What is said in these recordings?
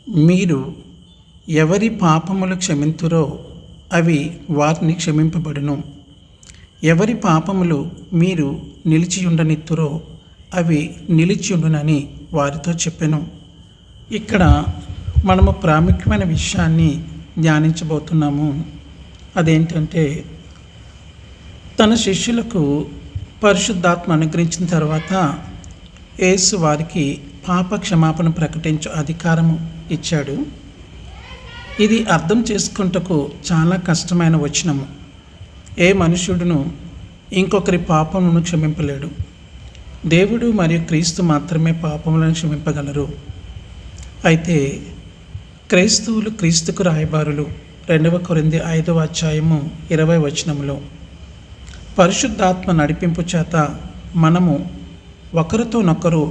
మీరు ఎవరి పాపములు క్షమింతురో అవి వారిని క్షమింపబడును. ఎవరి పాపములు మీరు నిలిచియుండనిత్తురో అవి నిలిచియుండునని వారితో చెప్పెను. ఇక్కడ మనము ప్రాముఖ్యమైన విషయాన్ని ధ్యానించబోతున్నాము. అదేంటంటే, తన శిష్యులకు పరిశుద్ధాత్మ అనుగ్రహించిన తర్వాత యేసు వారికి పాప క్షమాపణ ప్రకటించు అధికారము ఇచ్చాడు. ఇది అర్థం చేసుకుంటకు చాలా కష్టమైన వచనము. ఏ మనుష్యుడును ఇంకొకరి పాపములను క్షమింపలేడు. దేవుడు మరియు క్రీస్తు మాత్రమే పాపములను క్షమింపగలరు. అయితే క్రైస్తవులు క్రీస్తుకు రాయబారులు. 2 కొరింథీ 5వ అధ్యాయము 20వ వచనములో పరిశుద్ధాత్మ నడిపింపు చేత మనము ఒకరితోనొకరు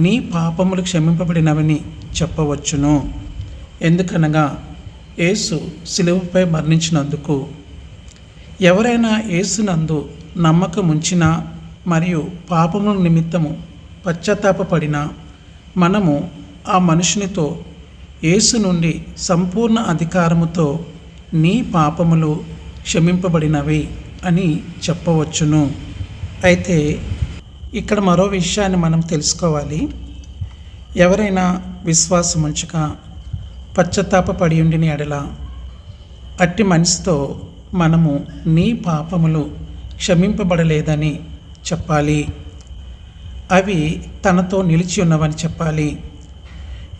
నీ పాపములు క్షమింపబడినవని చెప్పవచ్చును. ఎందుకనగా యేసు శిలువపై మరణించినందుకు ఎవరైనా యేసునందు నమ్మకం ఉంచినా మరియు పాపముల నిమిత్తము పశ్చాత్తాపపడినా మనము ఆ మనుషునితో యేసు నుండి సంపూర్ణ అధికారముతో నీ పాపములు క్షమింపబడినవి అని చెప్పవచ్చును. అయితే ఇక్కడ మరో విషయాన్ని మనం తెలుసుకోవాలి. ఎవరైనా విశ్వాసం ఉంచక పశ్చాత్తాపపడి ఉండిన ఎడల అట్టి మనిషితో మనము నీ పాపములు క్షమింపబడలేదని చెప్పాలి. అవి తనతో నిలిచి ఉన్నవని చెప్పాలి.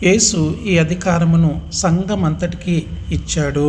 యేసు ఈ అధికారమును సంఘం అంతటికీ ఇచ్చాడు.